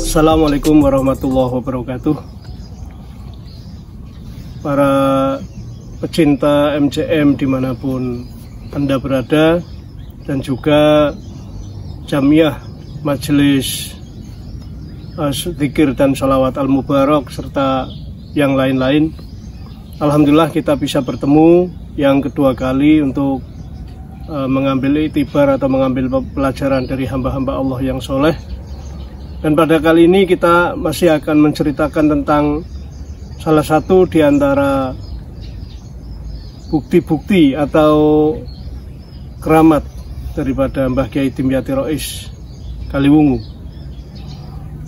Assalamualaikum warahmatullahi wabarakatuh. Para pecinta MCM dimanapun Anda berada, dan juga Jamiah Majelis Zikir dan Sholawat Al-Mubarak serta yang lain-lain. Alhamdulillah kita bisa bertemu yang kedua kali untuk mengambil iktibar atau mengambil pelajaran dari hamba-hamba Allah yang soleh. Dan pada kali ini kita masih akan menceritakan tentang salah satu di antara bukti-bukti atau keramat daripada Mbah Kyai Dimyati Rais Kaliwungu.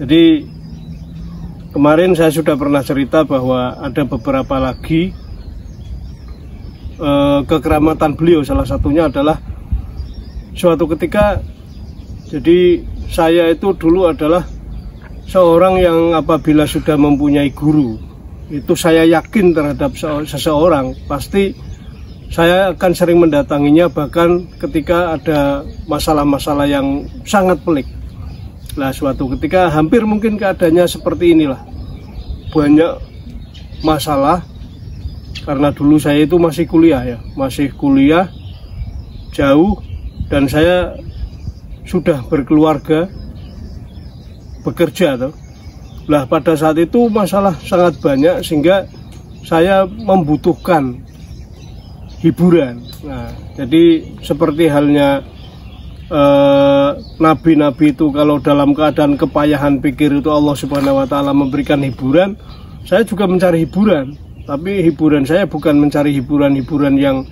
Jadi kemarin saya sudah pernah cerita bahwa ada beberapa lagi kekeramatan beliau. Salah satunya adalah suatu ketika, jadi saya itu dulu adalah seorang yang apabila sudah mempunyai guru, itu saya yakin terhadap seseorang, pasti saya akan sering mendatanginya, bahkan ketika ada masalah-masalah yang sangat pelik. Nah, suatu ketika hampir mungkin keadaannya seperti inilah. Banyak masalah, karena dulu saya itu masih kuliah jauh, dan saya sudah berkeluarga, bekerja tuh. Lah pada saat itu masalah sangat banyak sehingga saya membutuhkan hiburan. Nah, jadi seperti halnya nabi-nabi itu kalau dalam keadaan kepayahan pikir itu Allah Subhanahu wa taala memberikan hiburan, saya juga mencari hiburan. Tapi hiburan saya bukan mencari hiburan-hiburan yang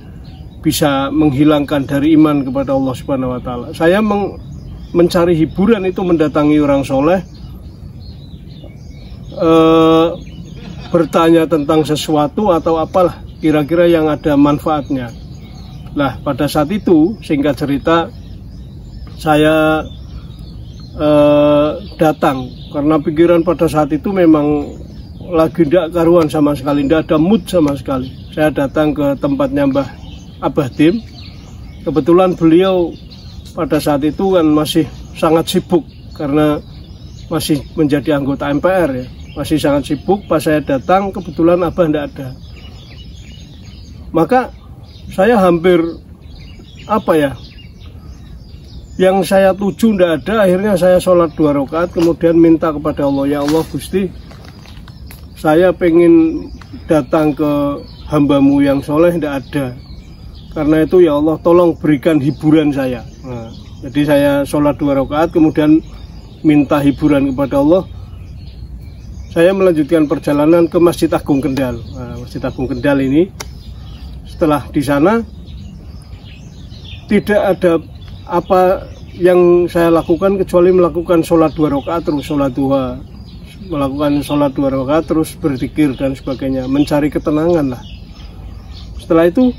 bisa menghilangkan dari iman kepada Allah Subhanahu wa taala. Saya mencari hiburan itu mendatangi orang soleh, bertanya tentang sesuatu atau apalah kira-kira yang ada manfaatnya. Nah, pada saat itu singkat cerita saya datang karena pikiran pada saat itu memang lagi tidak karuan sama sekali, tidak ada mood sama sekali. Saya datang ke tempatnya Mbah Abah Dim. Kebetulan beliau pada saat itu kan masih sangat sibuk karena masih menjadi anggota MPR ya, masih sangat sibuk. Pas saya datang kebetulan Abah tidak ada, maka saya hampir yang saya tuju tidak ada. Akhirnya saya sholat 2 rakaat kemudian minta kepada Allah, ya Allah Gusti, saya pengen datang ke hambamu yang soleh, tidak ada. Karena itu ya Allah tolong berikan hiburan saya. Nah, jadi saya sholat 2 rakaat kemudian minta hiburan kepada Allah. Saya melanjutkan perjalanan ke Masjid Agung Kendal. Nah, Masjid Agung Kendal ini, setelah di sana tidak ada apa yang saya lakukan kecuali melakukan sholat 2 rakaat terus, sholat duha, melakukan sholat 2 rakaat terus berzikir dan sebagainya, mencari ketenangan lah. Setelah itu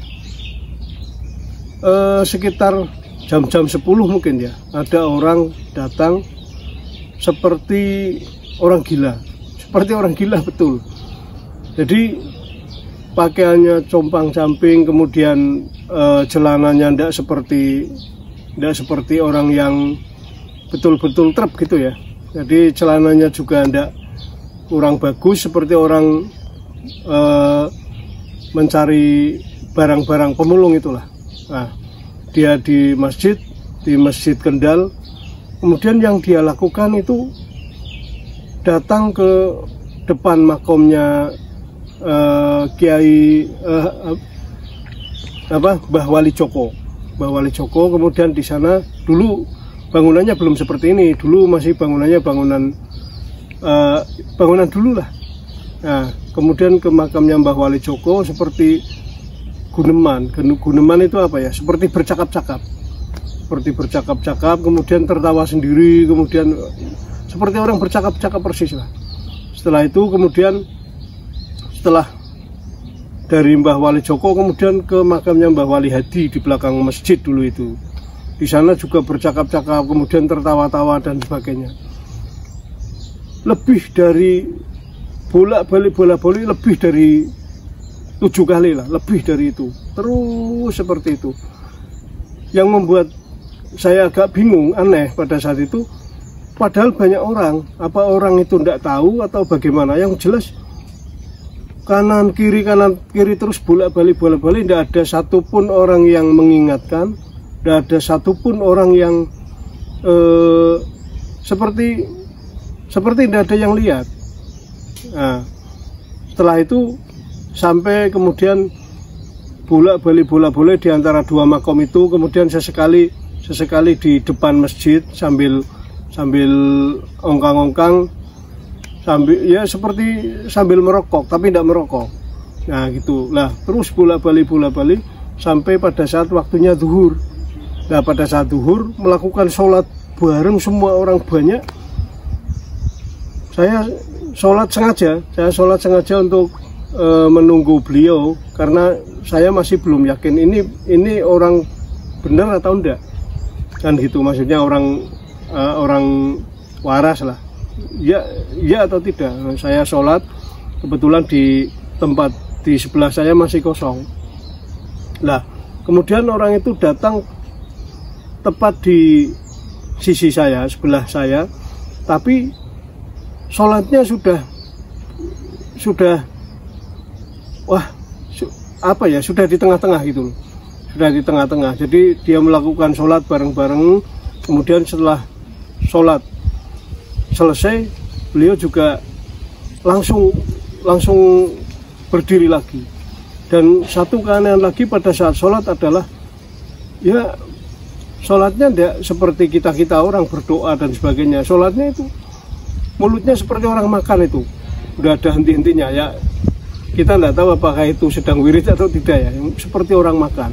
sekitar jam-jam 10 mungkin ya, ada orang datang seperti orang gila betul. Jadi pakaiannya compang-camping, kemudian celananya tidak seperti orang yang betul-betul trep gitu ya. Jadi celananya juga tidak kurang bagus, seperti orang mencari barang-barang pemulung itulah. Nah, dia di Masjid Kendal, kemudian yang dia lakukan itu datang ke depan makomnya Kiai Mbah Wali Joko. Kemudian di sana dulu bangunannya belum seperti ini, dulu masih bangunannya bangunan dulu lah. Nah, kemudian ke makamnya Mbah Wali Joko seperti guneman itu apa ya? Seperti bercakap-cakap, kemudian tertawa sendiri, kemudian seperti orang bercakap-cakap persis lah. Setelah itu kemudian setelah dari Mbah Wali Joko kemudian ke makamnya Mbah Wali Hadi di belakang masjid dulu itu. Di sana juga bercakap-cakap, kemudian tertawa-tawa dan sebagainya. Lebih dari bolak-balik lebih dari 7 kali lah, lebih dari itu. Terus seperti itu. Yang membuat saya agak bingung, aneh pada saat itu. Padahal banyak orang, apa orang itu tidak tahu atau bagaimana? Yang jelas kanan kiri terus bolak-balik, tidak ada satupun orang yang mengingatkan, tidak ada satupun orang yang seperti tidak ada yang lihat. Nah, setelah itu sampai kemudian bolak-balik di antara 2 makom itu, kemudian sesekali di depan masjid sambil ongkang-ongkang, sambil merokok tapi tidak merokok. Nah gitu lah, terus bolak-balik sampai pada saat waktunya zuhur. Nah pada saat zuhur melakukan sholat bareng semua orang banyak. Saya sholat sengaja untuk menunggu beliau, karena saya masih belum yakin ini orang benar atau enggak, kan gitu, maksudnya orang waras lah, ya atau tidak. Saya sholat, kebetulan di tempat di sebelah saya masih kosong. Nah kemudian orang itu datang tepat di sisi saya, sebelah saya, tapi sholatnya sudah sudah di tengah-tengah gitu loh. Sudah di tengah-tengah. Jadi dia melakukan sholat bareng-bareng. Kemudian setelah sholat selesai, beliau juga langsung berdiri lagi. Dan satu keanehan lagi pada saat sholat adalah, ya sholatnya tidak seperti kita orang berdoa dan sebagainya. Sholatnya itu mulutnya seperti orang makan, itu udah ada henti-hentinya ya. Kita tidak tahu apakah itu sedang wirid atau tidak ya, seperti orang makan.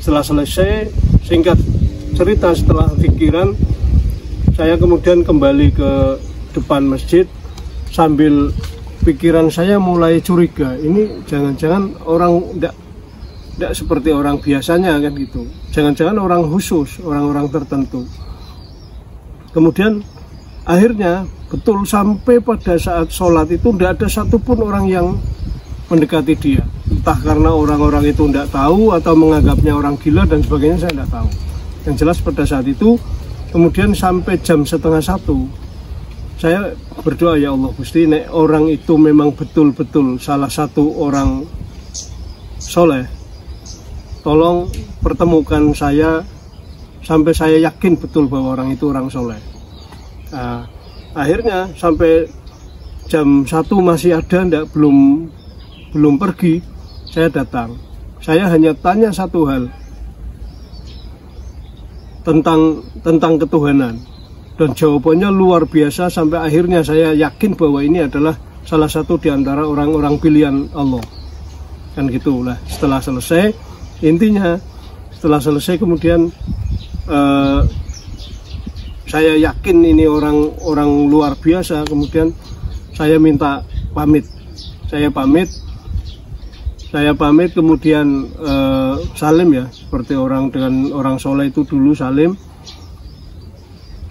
Setelah selesai, singkat cerita, setelah pikiran, saya kemudian kembali ke depan masjid sambil pikiran saya mulai curiga, ini jangan-jangan orang tidak seperti orang biasanya kan gitu, jangan-jangan orang khusus, orang-orang tertentu. Kemudian akhirnya betul sampai pada saat sholat itu tidak ada satupun orang yang mendekati dia, entah karena orang-orang itu tidak tahu atau menganggapnya orang gila dan sebagainya, saya tidak tahu. Yang jelas pada saat itu kemudian sampai jam 12:30 saya berdoa, ya Allah Gusti, nek orang itu memang betul-betul salah satu orang soleh, tolong pertemukan saya sampai saya yakin betul bahwa orang itu orang soleh. Nah, akhirnya sampai jam 1 masih ada, belum pergi. Saya datang, saya hanya tanya satu hal tentang ketuhanan, dan jawabannya luar biasa sampai akhirnya saya yakin bahwa ini adalah salah satu di antara orang-orang pilihan Allah, kan gitulah. Setelah selesai, intinya setelah selesai kemudian saya yakin ini orang luar biasa. Kemudian saya minta pamit, kemudian salim ya, seperti orang dengan orang soleh itu dulu salim.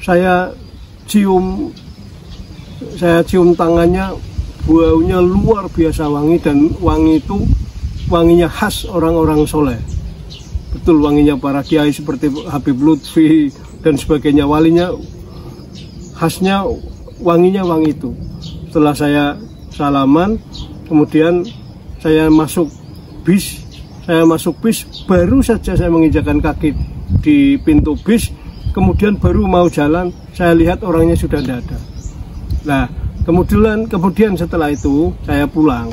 Saya cium tangannya, baunya luar biasa wangi, dan wangi itu wanginya khas orang-orang soleh, betul wanginya para kiai seperti Habib Lutfi dan sebagainya, walinya khasnya wanginya wangi itu. Setelah saya salaman, kemudian saya masuk bis, baru saja saya menginjakkan kaki di pintu bis, kemudian baru mau jalan, saya lihat orangnya sudah tidak ada. Nah, kemudian setelah itu saya pulang.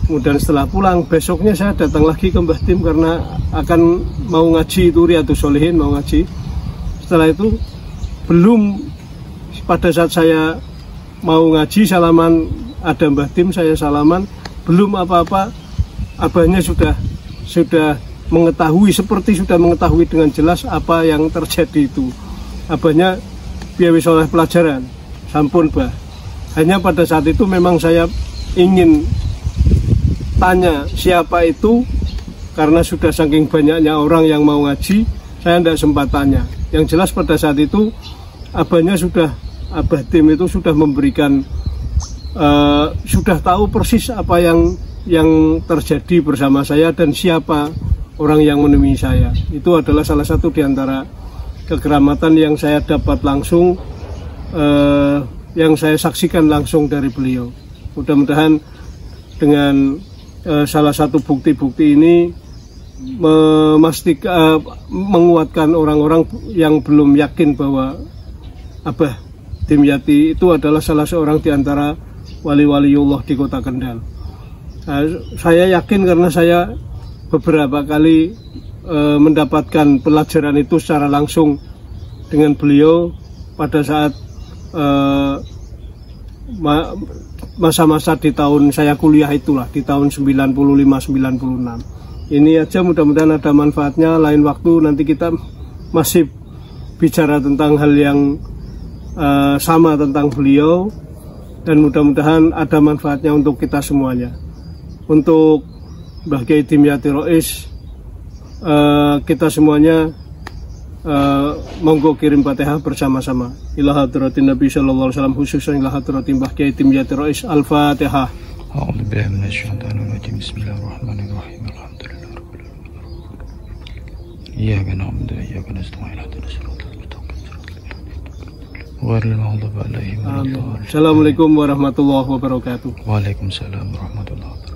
Kemudian setelah pulang, besoknya saya datang lagi ke Mbah Tim karena akan mau ngaji itu Riyadhus Shalihin, mau ngaji. Setelah itu pada saat saya mau ngaji salaman, ada Mbah Tim, saya salaman, belum apa-apa, abahnya sudah mengetahui, seperti sudah mengetahui dengan jelas apa yang terjadi itu. Abahnya biaya oleh pelajaran, sampun bah. Hanya pada saat itu memang saya ingin tanya siapa itu, karena sudah saking banyaknya orang yang mau ngaji, saya tidak sempat tanya. Yang jelas pada saat itu abahnya sudah, Abah Tim itu sudah memberikan, sudah tahu persis apa yang terjadi bersama saya dan siapa orang yang menemui saya. Itu adalah salah satu di antara kekeramatan yang saya dapat langsung, yang saya saksikan langsung dari beliau. Mudah-mudahan dengan salah satu bukti-bukti ini memastikan, menguatkan orang-orang yang belum yakin bahwa Abah Dimyati itu adalah salah seorang di antara wali-waliullah di Kota Kendal. Saya yakin karena saya beberapa kali mendapatkan pelajaran itu secara langsung dengan beliau pada saat masa-masa di tahun saya kuliah itulah, di tahun 95-96. Ini aja, mudah-mudahan ada manfaatnya. Lain waktu nanti kita masih bicara tentang hal yang sama tentang beliau, dan mudah-mudahan ada manfaatnya untuk kita semuanya. Untuk Mbah Kiai Dimyati Rais, kita semuanya monggo kirim Fatihah bersama-sama. Ila hadratin Nabi sallallahu alaihi wasallam, khususan ila hadratin Mbah Kiai Dimyati Rais. Al-Fatihah. A'udzu billahi minasyaitonir rajim. Bismillahirrahmanirrahim. Alhamdulillahirabbil alamin. Iyyaka na'budu wa iyyaka nasta'in. Ihdinas siratal mustaqim. Ghairil maghdubi 'alaihim waladdallin. Assalamualaikum warahmatullahi wabarakatuh. Waalaikumsalam warahmatullahi wabarakatuh.